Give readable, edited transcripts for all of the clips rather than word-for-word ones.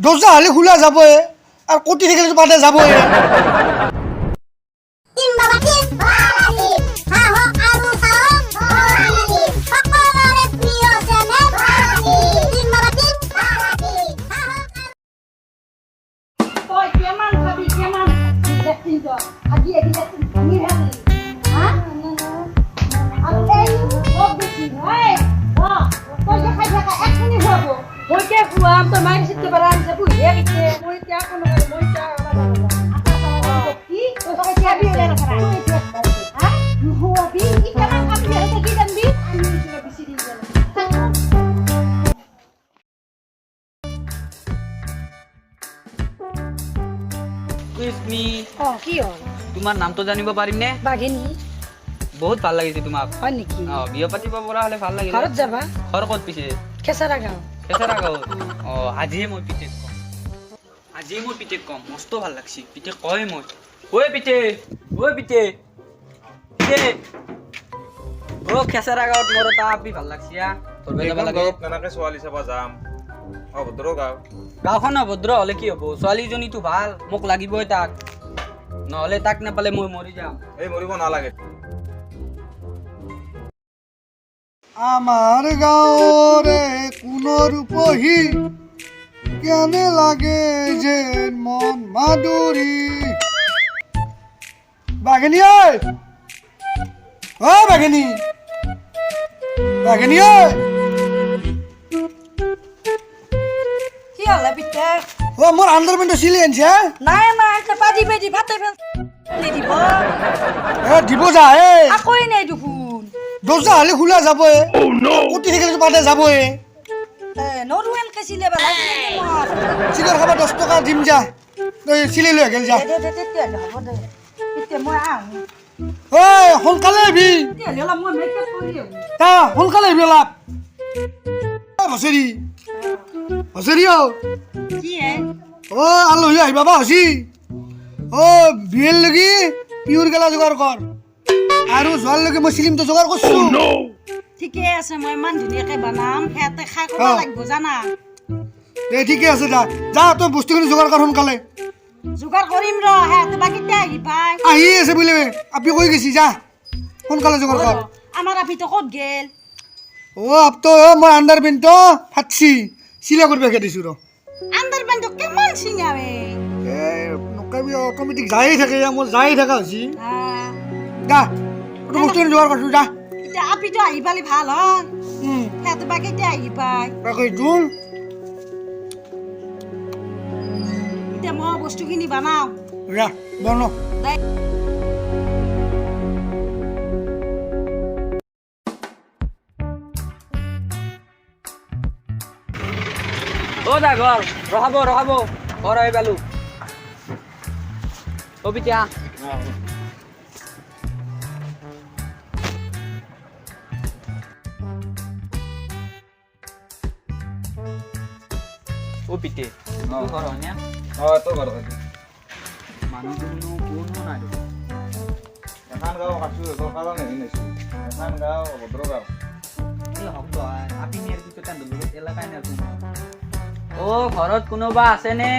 দৰজা হলে খোলা যাবে আৰ কোটি থেকে বাদে যাবে তোমাৰ নামটো জানিব পাৰিম নে? বাঘিনী বহুত ভাল লাগিছে তোমাক। হয় নেকি? বিয়া পাতিব পৰা হলে ভাল লাগিল। ঘৰত যাবা? ঘৰ ক'ত পিছে? খেসাৰা গাঁও। খেসাৰা গাঁও। আজিয়ে মই পিতেক কম। মস্ত ভাল লাগছি। পিতেক কয় মই। ঐ পিতে। খেসাৰা গাঁৱত মোৰ এটা আপি ভাল লাগছি আ। ধৰবা যাব লাগে। কেনেকে ছোৱালী চাবা যাম? অভদ্ৰ গাঁও। গাঁওখন অভদ্ৰ হলে কি হ'ব? ছোৱালীজনীটো ভাল, মোক লাগিবই তাক। নহলে তাক নাপালে মই মৰি যাম। এই মৰিব নালাগে। আমাৰ গাঁৱৰে কোনৰ উপহি কেনে লাগে যে মন মাধুৰী বাঘিনী ঐ বাঘিনী কি হলে পিতে? মোৰ আণ্ডাৰপেণ্টটো চিলি আনিছে নাই পাদি পেদি ভাতে দিব দিব যা আকোই নাই দেখোন। দরজা হলে খোলা যাবে কোটি থেকে বাদে যাবে নরুয়েল কেছিলে বেলা চিকেন খাবা 10 টাকা দিম যা তই চিলি লৈ গেল যা তেতিয়াহ'লে হ'ব দে এতিয়া মই আহোঁ সোনকালে আহিবি তেতিয়াহ'লে মই মেকআপ কৰি আহোঁ সোনকালে আহিবি অলপ হচেৰি কি হে আলহী আহিবা বা হচি বিয়েৰ লাগি পিউৰ গেলা যোগাৰ কৰ আৰু যোৱাৰ লগে মই চিলিমটো যোগাৰ কৰিছো ঠিকে আছে মই ইমান ধুনীয়াকে বনাম সিহঁতে খাই ক'ব লাগিব জানা দে ঠিকে আছে যা তই বস্তুখিনি যোগাৰ কৰ সোনকালে যোগাৰ কৰিম ৰ সিহঁতে বা কেতিয়া আহি পাই আহি আছে বোলে আপি কৈ গৈছি যা সোনকালে যোগাৰ কৰ আমাৰ আপিটো ক'ত গেল আপতো মই আণ্ডাৰপেণ্টটো ফাটছি চিলাই কৰিব দিছো ৰ আণ্ডাৰপেণ্টটো কিমান চিঙাবে নকবি অট'মেটিক যায়ে থাকে মোৰ যায়ে থকা হৈছি যা বস্তুখিনি যোগাৰ কৰিছো যা এতিয়া আপিটো আহি পালে ভাল হয় সিহঁতে বা কেতিয়া আহি পাই তাকেইতো এতিয়া মই বস্তুখিনি বনাওঁ যা বন দা ঘৰ ৰখাব ঘৰ আহি পালো পিতিয়া পিতে ঘৰ হয় না তোৰ ঘৰ মানুহজনো কোনো নাই এখন গাঁও কাটছো তোৰ কাৰণে নিছো এখন গাঁও অভদ্ৰ গাঁও এই হক আপি নিয়াৰ পিছত এলেকাই নাছো ঘৰত কোনোবা আছেনে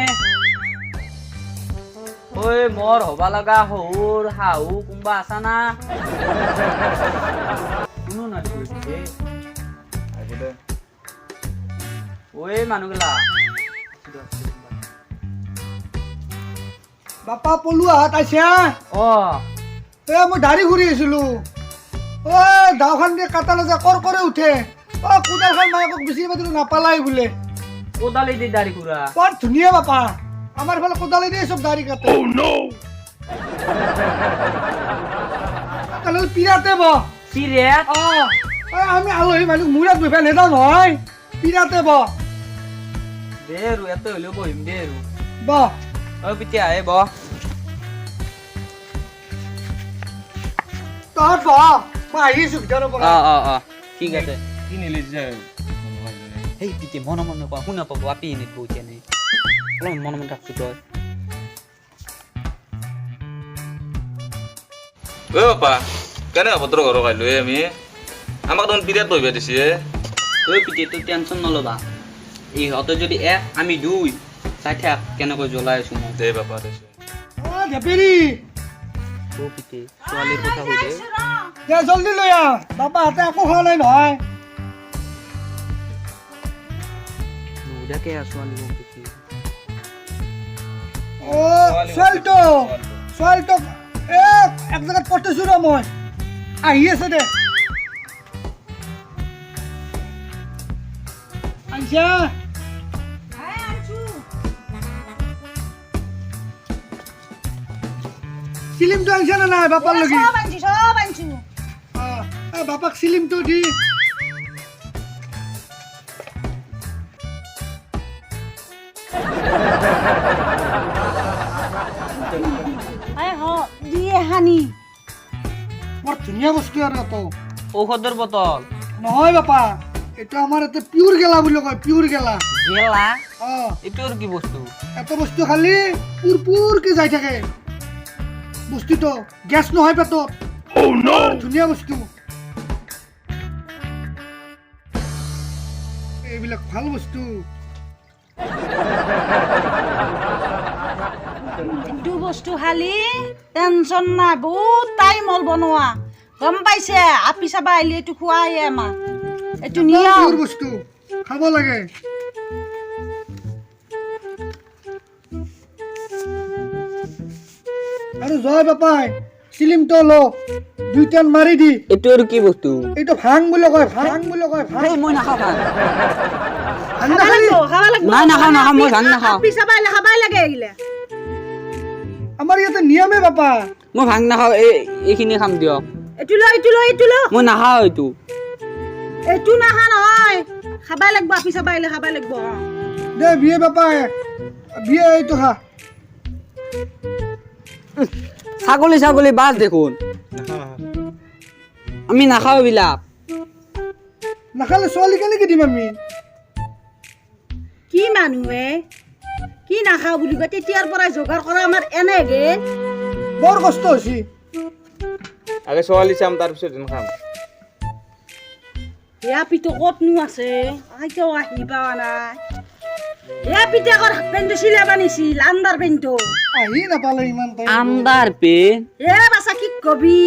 ঐ মোৰ হবা লগা শহুৰ শাহু কোনোবা আছা না কোনো নাই মানুহগিলা বাপা পলুৱা তাইছে মই দাড়ি ঘূৰি আছিলো দাওখান দিয়ে কাটা নাযায় কৰে উঠে কোদালখন মায়েকক বেছি পাতিলো নাপালাই বোলে কোদালি দি দাড়ি ঘূৰা বৰ ধুনীয়া বাপা আমাৰ ফালে কোদালি দিয়ে চব দাড়ি কাটে পিৰাতে পিৰেট আমি আলহী মানুহ মূৰত বহিবা নেযাওঁ নহয় পিৰাতে দে আৰু ইয়াতে হ'লেও বহিম দে আৰু পিতিয়া আহে তহঁত মই আহিছো ভিতৰৰ পৰা ঠিক আছে কি নিলি যে সেই পিতে মনে কোৱা শুনা পাব আপি এনে বহিছে নাই অলপ মনে থাকছো তই বাপা কেনে অভদ্ৰ ঘৰ কাইলো আমি আমাক দেখোন পিৰিয়ড বহিব দিছে পিতে তই টেনশ্যন নল'বা ইহঁতে যদি এক আমি দুই চাই থাক কেনেকৈ জ্বলাই আছো মই দে বাপা দেচোন বেপেৰি অ' পিতে ছোৱালীৰ কথা সুধে দে জলদি লৈ আহ বাবাহঁতে একো খোৱা নাই নহয় নুসুধাকে ছোৱালী গম পিতে ছোৱালীটোক এক জেগাত পঠাইছো ৰ মই আহি আছে দে আনিছা চিলিমটো আনিছা নে নাই বাপাৰ লগি চব আনিছো বাপাক চিলিমটো দি দিয়ে হানি বৰ ধুনীয়া বস্তু আৰু এইটো ঔষধৰ বটল নহয় বাপা এইটো আমাৰ ইয়াতে পিয়ৰ গেলা বুলি কয় পিয়ৰ গেলা গেলা অঁ এইটো আৰু কি বস্তু এটা বস্তু খালি পুৰপুৰকে যাই থাকে বস্তুটো গেছ নহয় পেটত ধুনীয়া বস্তু এইবিলাক ভাল বস্তু এইটো বস্তু খালি টেনচন নাই বহুত টাইম হ'ল বনোৱা গম পাইছে আপি চাবা আহিলে এইটো খোৱাই আমাক এইটো নিয়ম পিয়ৰ বস্তু খাব লাগে আৰু জয় বাপাই চিলিমটো ল দুইটান মাৰি দি এইটো আৰু কি বস্তু এইটো ভাং বুলি কয় ভাং বুলি কয় ভাং মই নাখাওঁ ভাং ভাং নাখালি নাই নাখাওঁ মই ভাং নাখাওঁ আপি চাবা আহিলে খাবাই লাগে আহিলে আমাৰ ইয়াতে নিয়মে বাপা মই ভাং নাখাওঁ এইখিনি খাম দিয়ক এইটো ল মই নাখাওঁ এইটো এইটো নাখা নহয় খাবাই লাগব আপি চাবা আহিলে খাবাই লাগব দে বিয়ে বাপাই বিয়ে এইটো খা ছাগলী বাছ দেখোন আমি নাখাওঁ এইবিলাক নাখালে ছোৱালী কেনেকে দিম আমি কি মানুহে কি নাখাওঁ বুলি কয় তেতিয়াৰ পৰাই যোগাৰ কৰা আমাৰ এনে গে বৰ কষ্ট হৈছে আগে ছোৱালী চাম তাৰপিছত খাম এয়া পিতো ক'তনো আছে আইতাও আহি পোৱা নাই এয়া পিতাকৰ হাফ পেণ্টটো চিলাবা নিছিল আণ্ডাৰ পেণ্টটো আহি নাপালে ইমান টাইম আণ্ডাৰ পেন এ বাছা কি কবি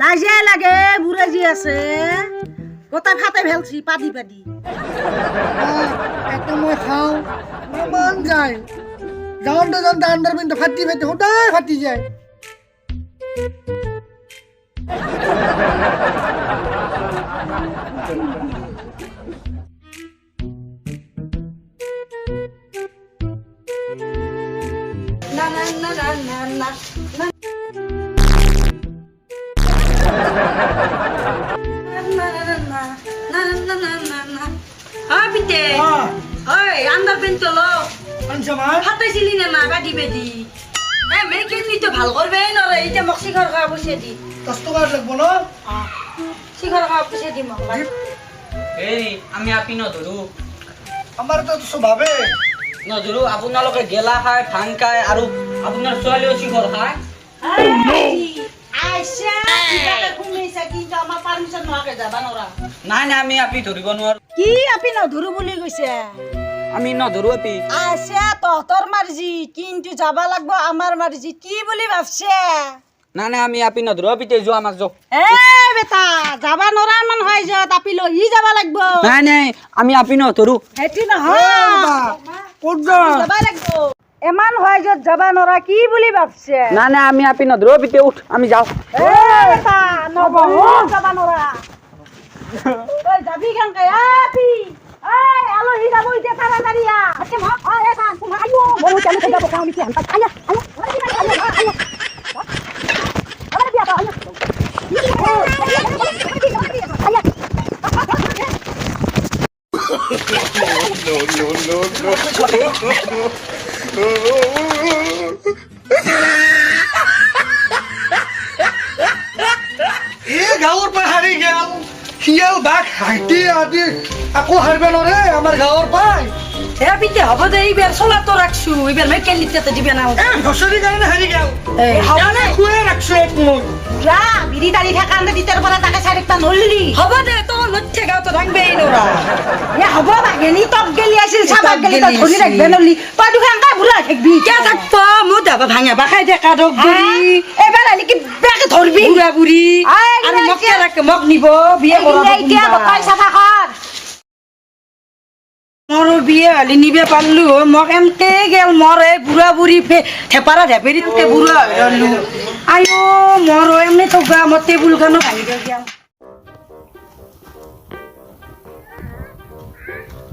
লাজে লাগে বুঢ়া যি আছে গোটাই ফাটে ভেলছি পাদি এটা মই খাওঁ ইমান যায় যাওঁতে আণ্ডাৰ পেণ্টটো ফাটি সদায় ফাটি যায় আণ্ডাৰ পেণ্টটো ল আনিছা মাই ফাটাইছিলি নে না বাদি মেকেনিকটো ভাল কৰবাই নৰে এতিয়া মোক শিখৰ খোৱা পইচা দি 10 টকা লাগব ন শিখৰ খোৱা পইচা দি মোক এই আমি আপি নধৰো আমাৰ তো স্বভাৱে নধৰো আপোনালোকে গেলা খায় ভাং খায় আৰু আপোনাৰ ছোৱালীও চিখৰ খায় নাই আমি আপি ধৰিব নোৱাৰো কি আপি নধৰো বুলি কৈছে আমি নধৰো আপি আছে তহঁতৰ মাৰ্জি কিন্তু যাবা লাগব আমাৰ মাৰ্জি কি বুলি ভাবছে নাই আমি আপি নধৰো আপিতে যোৱা আমাক যাওক এ বেটা যাবা নৰা মান হয় যত আপি লহি যাবা লাগব নাই আমি আপি নধৰো হেতি নহয় ক'ত যা যাবা লাগব এমান হয় যত যাবা নৰা কি বুলি ভাবছে নাই আমি আপি নধৰো আপিতে উঠ আমি যাওঁ এ বেটা নবহ যাবা নৰা তই যাবি কেনকে আপি এই আলহী যাব এতিয়া তাড়াতাড়ি আ আচ্ছা মা এ কান তোমা আইও বলো কেন যাব কাম কি হান আয়া আয়া আরে বিয়া তো আয়া গাঁৱৰ পৰা হাৰি গেল শিয়াল বাঘ হাতী আদি আকৌ হাৰিব নোৱাৰে আমাৰ গাঁৱৰ পাই এ পিতে হব দে এইবাৰ চলা তো ৰাখছু এইবাৰ মই কেলিতে দিবে না ঘসৰি কাৰণে হেৰি গাও এই হব না খুৱে ৰাখছো এক মই যা বিড়ি দাড়ি থাকান্তে দিতের পরে তাকে সাইডটা নললি হব দে তো লচ্ছে গাও তো থাকবেই নোরা এ হব বাগেনি টপ গেলি আছিল সাবাক গেলি তো ধরি রাখবে নলি তুই দুখান কা বুলা থাকবি কে থাকব মু দাবা ভাঙা বাখাই দে কাদক বুড়ি এবার আলি কি বেকে ধরবি বুড়া বুড়ি আর মকে রাখ মক নিব বিয়ে করব এইটা বতাই সাফা কর মোর বিয়ে আলি নিবে পারলু মক এমতে গেল মরে বুড়া বুড়ি থেপারা ধেপেরিতে বুড়া হইলু আয়ো মোর এমনি তো গা মর টেবুল খানো ভাঙি গেল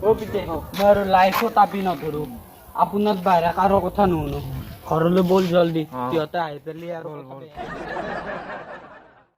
ও পিতে মোৰ লাইফত আপি নধৰো আপোনাৰ বাহিৰে কাৰো কথা নুশুনো ঘৰলৈ বল জলদি সিহঁতে আহি পেলাই আৰু